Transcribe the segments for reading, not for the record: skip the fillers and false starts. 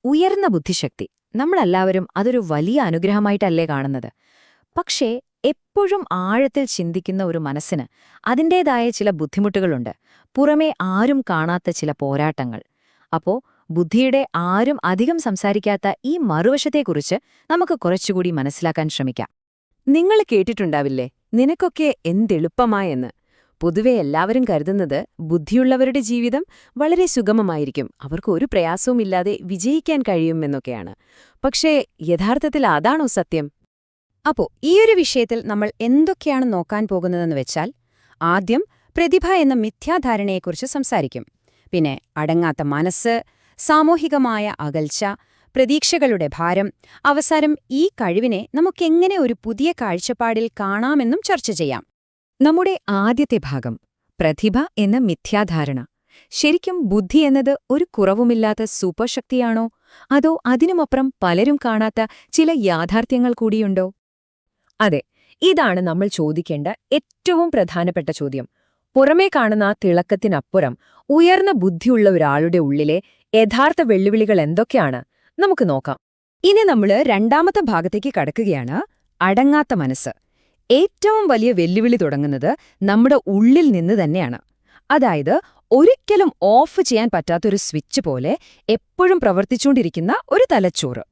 ഉയർന്ന ബുദ്ധിശക്തി നമ്മളെല്ലാവരും അതൊരു വലിയ അനുഗ്രഹമായിട്ടല്ലേ കാണുന്നത്. പക്ഷേ എപ്പോഴും ആഴത്തിൽ ചിന്തിക്കുന്ന ഒരു മനസ്സിന് അതിൻ്റേതായ ചില ബുദ്ധിമുട്ടുകളുണ്ട്, പുറമേ ആരും കാണാത്ത ചില പോരാട്ടങ്ങൾ. അപ്പോ ബുദ്ധിയുടെ ആരും അധികം സംസാരിക്കാത്ത ഈ മറുവശത്തെക്കുറിച്ച് നമുക്ക് കുറച്ചുകൂടി മനസ്സിലാക്കാൻ ശ്രമിക്കാം. നിങ്ങൾ കേട്ടിട്ടുണ്ടാവില്ലേ, നിനക്കൊക്കെ എന്തെളുപ്പമായെന്ന്. പൊതുവെ എല്ലാവരും കരുതുന്നത് ബുദ്ധിയുള്ളവരുടെ ജീവിതം വളരെ സുഗമമായിരിക്കും, അവർക്ക് ഒരു പ്രയാസവുമില്ലാതെ വിജയിക്കാൻ കഴിയുമെന്നൊക്കെയാണ്. പക്ഷേ യഥാർത്ഥത്തിൽ അതാണോ സത്യം? അപ്പോ ഈയൊരു വിഷയത്തിൽ നമ്മൾ എന്തൊക്കെയാണ് നോക്കാൻ പോകുന്നതെന്ന് വെച്ചാൽ, ആദ്യം പ്രതിഭ എന്ന മിഥ്യാധാരണയെക്കുറിച്ച് സംസാരിക്കും. പിന്നെ അടങ്ങാത്ത മനസ്സ്, സാമൂഹികമായ അകൽച്ച, പ്രതീക്ഷകളുടെ ഭാരം, അവസാനം ഈ കഴിവിനെ നമുക്കെങ്ങനെ ഒരു പുതിയ കാഴ്ചപ്പാടിൽ കാണാമെന്നും ചർച്ച ചെയ്യാം. നമ്മുടെ ആദ്യത്തെ ഭാഗം, പ്രതിഭ എന്ന മിഥ്യാധാരണ. ശരിക്കും ബുദ്ധി എന്നത് ഒരു കുറവുമില്ലാത്ത സൂപ്പർശക്തിയാണോ, അതോ അതിനുമപ്പുറം പലരും കാണാത്ത ചില യാഥാർത്ഥ്യങ്ങൾ കൂടിയുണ്ടോ? അതെ, ഇതാണ് നമ്മൾ ചോദിക്കേണ്ട ഏറ്റവും പ്രധാനപ്പെട്ട ചോദ്യം. പുറമേ കാണുന്ന ആ തിളക്കത്തിനപ്പുറം ഉയർന്ന ബുദ്ധിയുള്ള ഒരാളുടെ ഉള്ളിലെ യഥാർത്ഥ വെല്ലുവിളികൾ എന്തൊക്കെയാണ് നമുക്ക് നോക്കാം. ഇനി നമ്മൾ രണ്ടാമത്തെ ഭാഗത്തേക്ക് കടക്കുകയാണ്, അടങ്ങാത്ത മനസ്സ്. ഏറ്റവും വലിയ വെല്ലുവിളി തുടങ്ങുന്നത് നമ്മുടെ ഉള്ളിൽ നിന്ന് തന്നെയാണ്. അതായത് ഒരിക്കലും ഓഫ് ചെയ്യാൻ പറ്റാത്തൊരു സ്വിച്ച് പോലെ എപ്പോഴും പ്രവർത്തിച്ചുകൊണ്ടിരിക്കുന്ന ഒരു തലച്ചോറ്.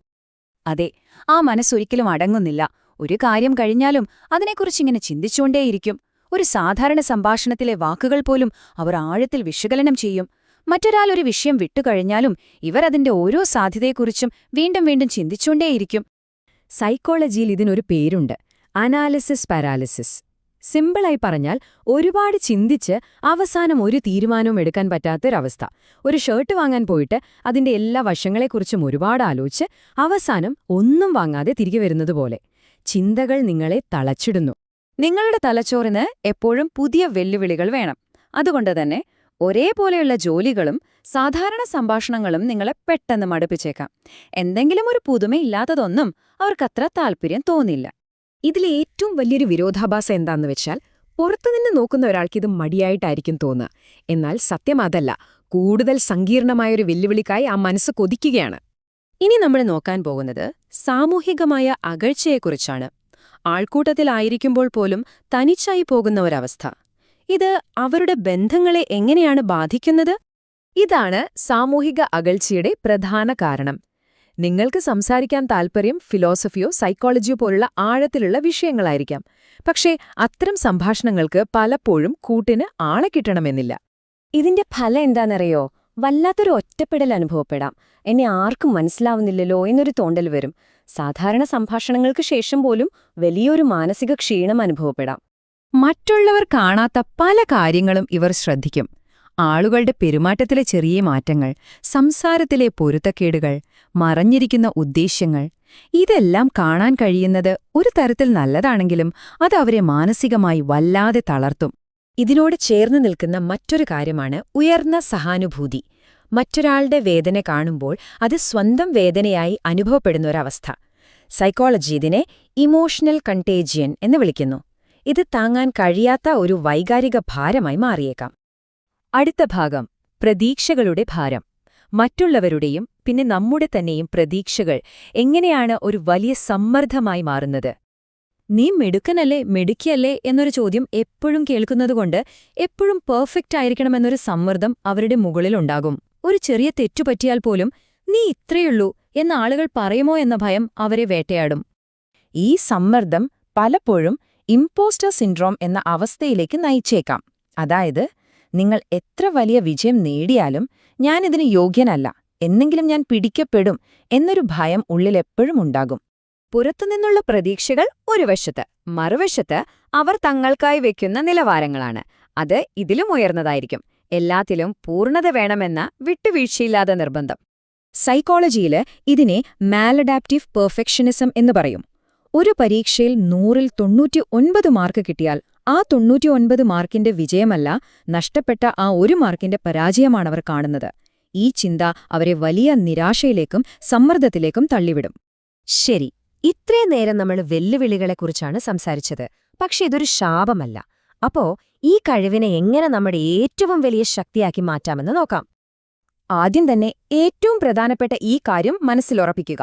അതെ, ആ മനസ്സൊരിക്കലും അടങ്ങുന്നില്ല. ഒരു കാര്യം കഴിഞ്ഞാലും അതിനെക്കുറിച്ചിങ്ങനെ ചിന്തിച്ചുകൊണ്ടേയിരിക്കും. ഒരു സാധാരണ സംഭാഷണത്തിലെ വാക്കുകൾ പോലും അവർ ആഴത്തിൽ വിശകലനം ചെയ്യും. മറ്റൊരാൾ ഒരു വിഷയം വിട്ടുകഴിഞ്ഞാലും ഇവർ അതിന്റെ ഓരോ സാധ്യതയെക്കുറിച്ചും വീണ്ടും വീണ്ടും ചിന്തിച്ചുകൊണ്ടേയിരിക്കും. സൈക്കോളജിയിൽ ഇതിനൊരു പേരുണ്ട്, അനാലിസിസ് പാരാലിസിസ്. സിമ്പിളായി പറഞ്ഞാൽ ഒരുപാട് ചിന്തിച്ച് അവസാനം ഒരു തീരുമാനവും എടുക്കാൻ പറ്റാത്തൊരവസ്ഥ. ഒരു ഷർട്ട് വാങ്ങാൻ പോയിട്ട് അതിന്റെ എല്ലാ വശങ്ങളെക്കുറിച്ചും ഒരുപാട് ആലോചിച്ച് അവസാനം ഒന്നും വാങ്ങാതെ തിരികെ വരുന്നതുപോലെ. ചിന്തകൾ നിങ്ങളെ തളച്ചിടുന്നു. നിങ്ങളുടെ തലച്ചോറിന് എപ്പോഴും പുതിയ വെല്ലുവിളികൾ വേണം. അതുകൊണ്ടുതന്നെ ഒരേപോലെയുള്ള ജോലികളും സാധാരണ സംഭാഷണങ്ങളും നിങ്ങളെ പെട്ടെന്ന് മടുപ്പിച്ചേക്കാം. എന്തെങ്കിലും ഒരു പുതുമയില്ലാത്തതൊന്നും അവർക്കത്ര താല്പര്യം തോന്നില്ല. ഇതിലെ ഏറ്റവും വലിയൊരു വിരോധാഭാസം എന്താന്ന് വെച്ചാൽ, പുറത്തുനിന്ന് നോക്കുന്ന ഒരാൾക്കിത് മടിയായിട്ടായിരിക്കും തോന്നുക. എന്നാൽ സത്യം അതല്ല, കൂടുതൽ സങ്കീർണമായൊരു വെല്ലുവിളിക്കായി ആ മനസ്സ് കൊതിക്കുകയാണ്. ഇനി നമ്മൾ നോക്കാൻ പോകുന്നത് സാമൂഹികമായ അകൽച്ചയെക്കുറിച്ചാണ്. ആൾക്കൂട്ടത്തിലായിരിക്കുമ്പോൾ പോലും തനിച്ചായി പോകുന്ന ഒരവസ്ഥ. ഇത് അവരുടെ ബന്ധങ്ങളെ എങ്ങനെയാണ് ബാധിക്കുന്നത്? ഇതാണ് സാമൂഹിക അകൽച്ചയുടെ പ്രധാന കാരണം. നിങ്ങൾക്ക് സംസാരിക്കാൻ താൽപ്പര്യം ഫിലോസഫിയോ സൈക്കോളജിയോ പോലുള്ള ആഴത്തിലുള്ള വിഷയങ്ങളായിരിക്കാം. പക്ഷേ അത്തരം സംഭാഷണങ്ങൾക്ക് പലപ്പോഴും കൂട്ടിന് ആളെ കിട്ടണമെന്നില്ല. ഇതിന്റെ ഫലം എന്താണെന്നറിയോ? വല്ലാത്തൊരു ഒറ്റപ്പെടൽ അനുഭവപ്പെടാം. എന്നെ ആർക്കും മനസ്സിലാവുന്നില്ലല്ലോ എന്നൊരു തോന്നൽ വരും. സാധാരണ സംഭാഷണങ്ങൾക്ക് ശേഷം പോലും വലിയൊരു മാനസിക ക്ഷീണം അനുഭവപ്പെടാം. മറ്റുള്ളവർ കാണാത്ത പല കാര്യങ്ങളും ഇവർ ശ്രദ്ധിക്കും. ആളുകളുടെ പെരുമാറ്റത്തിലെ ചെറിയ മാറ്റങ്ങൾ, സംസാരത്തിലെ പൊരുത്തക്കേടുകൾ, മറഞ്ഞിരിക്കുന്ന ഉദ്ദേശ്യങ്ങൾ, ഇതെല്ലാം കാണാൻ കഴിയുന്നത് ഒരു തരത്തിൽ നല്ലതാണെങ്കിലും അത് അവരെ മാനസികമായി വല്ലാതെ തളർത്തും. ഇതിനോട് ചേർന്ന് നിൽക്കുന്ന മറ്റൊരു കാര്യമാണ് ഉയർന്ന സഹാനുഭൂതി. മറ്റൊരാളുടെ വേദന കാണുമ്പോൾ അത് സ്വന്തം വേദനയായി അനുഭവപ്പെടുന്ന ഒരവസ്ഥ. സൈക്കോളജി ഇതിനെ ഇമോഷണൽ കണ്ടേജിയൻ എന്ന് വിളിക്കുന്നു. ഇത് താങ്ങാൻ കഴിയാത്ത ഒരു വൈകാരിക ഭാരമായി മാറിയേക്കാം. അടുത്ത ഭാഗം, പ്രതീക്ഷകളുടെ ഭാരം. മറ്റുള്ളവരുടെയും പിന്നെ നമ്മുടെ തന്നെയും പ്രതീക്ഷകൾ എങ്ങനെയാണ് ഒരു വലിയ സമ്മർദ്ദമായി മാറുന്നത്? നീ മിടുക്കനല്ലേ, മിടുക്കിയല്ലേ എന്നൊരു ചോദ്യം എപ്പോഴും കേൾക്കുന്നതുകൊണ്ട് എപ്പോഴും പെർഫെക്റ്റ് ആയിരിക്കണമെന്നൊരു സമ്മർദ്ദം അവരുടെ മുകളിലുണ്ടാകും. ഒരു ചെറിയ തെറ്റുപറ്റിയാൽ പോലും നീ ഇത്രയുള്ളൂ എന്ന ആളുകൾ പറയുമോ എന്ന ഭയം അവരെ വേട്ടയാടും. ഈ സമ്മർദ്ദം പലപ്പോഴും ഇംപോസ്റ്റർ സിൻഡ്രോം എന്ന അവസ്ഥയിലേക്ക് നയിച്ചേക്കാം. അതായത്, നിങ്ങൾ എത്ര വലിയ വിജയം നേടിയാലും ഞാനിതിന് യോഗ്യനല്ല, എന്നെങ്കിലും ഞാൻ പിടിക്കപ്പെടും എന്നൊരു ഭയം ഉള്ളിലെപ്പോഴും ഉണ്ടാകും. പുറത്തുനിന്നുള്ള പ്രതീക്ഷകൾ ഒരു വശത്ത്, മറുവശത്ത് അവർ തങ്ങൾക്കായി വെക്കുന്ന നിലവാരങ്ങളാണ്. അത് ഇതിലും ഉയർന്നതായിരിക്കും. എല്ലാത്തിലും പൂർണ്ണത വേണമെന്ന വിട്ടുവീഴ്ചയില്ലാത്ത നിർബന്ധം. സൈക്കോളജിയിൽ ഇതിനെ മാലഡാപ്റ്റീവ് പെർഫെക്ഷനിസം എന്ന് പറയും. ഒരു പരീക്ഷയിൽ 100-ൽ 99 മാർക്ക് കിട്ടിയാൽ ആ 99 മാർക്കിന്റെ വിജയമല്ല, നഷ്ടപ്പെട്ട ആ 1 മാർക്കിന്റെ പരാജയമാണവർ കാണുന്നത്. ഈ ചിന്ത അവരെ വലിയ നിരാശയിലേക്കും സമ്മർദ്ദത്തിലേക്കും തള്ളിവിടും. ശരി, ഇത്രയും നേരം നമ്മൾ വെല്ലുവിളികളെക്കുറിച്ചാണ് സംസാരിച്ചത്. പക്ഷെ ഇതൊരു ശാപമല്ല. അപ്പോ ഈ കഴിവിനെ എങ്ങനെ നമ്മുടെ ഏറ്റവും വലിയ ശക്തിയാക്കി മാറ്റാമെന്ന് നോക്കാം. ആദ്യം തന്നെ ഏറ്റവും പ്രധാനപ്പെട്ട ഈ കാര്യം മനസ്സിലുറപ്പിക്കുക.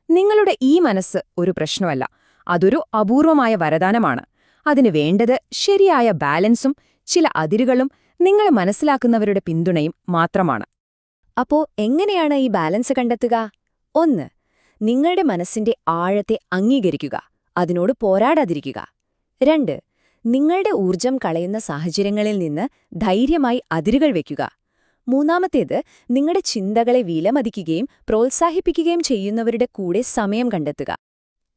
നിങ്ങളുടെ ഈ മനസ്സ് ഒരു പ്രശ്നമല്ല, അതൊരു അപൂർവമായ വരദാനമാണ്. അതിന് വേണ്ടത് ശരിയായ ബാലൻസും ചില അതിരുകളും നിങ്ങളെ മനസ്സിലാക്കുന്നവരുടെ പിന്തുണയും മാത്രമാണ്. അപ്പോ എങ്ങനെയാണ് ഈ ബാലൻസ് കണ്ടെത്തുക? 1. നിങ്ങളുടെ മനസ്സിന്റെ ആഴത്തെ അംഗീകരിക്കുക, അതിനോട് പോരാടാതിരിക്കുക. 2. നിങ്ങളുടെ ഊർജം കളയുന്ന സാഹചര്യങ്ങളിൽ നിന്ന് ധൈര്യമായി അതിരുകൾ വയ്ക്കുക. 3. നിങ്ങളുടെ ചിന്തകളെ വിലമതിക്കുകയും പ്രോത്സാഹിപ്പിക്കുകയും ചെയ്യുന്നവരുടെ കൂടെ സമയം കണ്ടെത്തുക.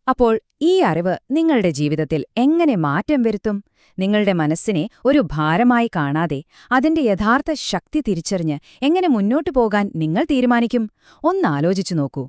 അപ്പോൾ ഈ അറിവ് നിങ്ങളുടെ ജീവിതത്തിൽ എങ്ങനെ മാറ്റം വരുത്തും? നിങ്ങളുടെ മനസ്സിനെ ഒരു ഭാരമായി കാണാതെ അതിന്റെ യഥാർത്ഥ ശക്തി തിരിച്ചറിഞ്ഞ് എങ്ങനെ മുന്നോട്ടു പോകാൻ നിങ്ങൾ തീരുമാനിക്കും? ഒന്നാലോചിച്ചു നോക്കൂ.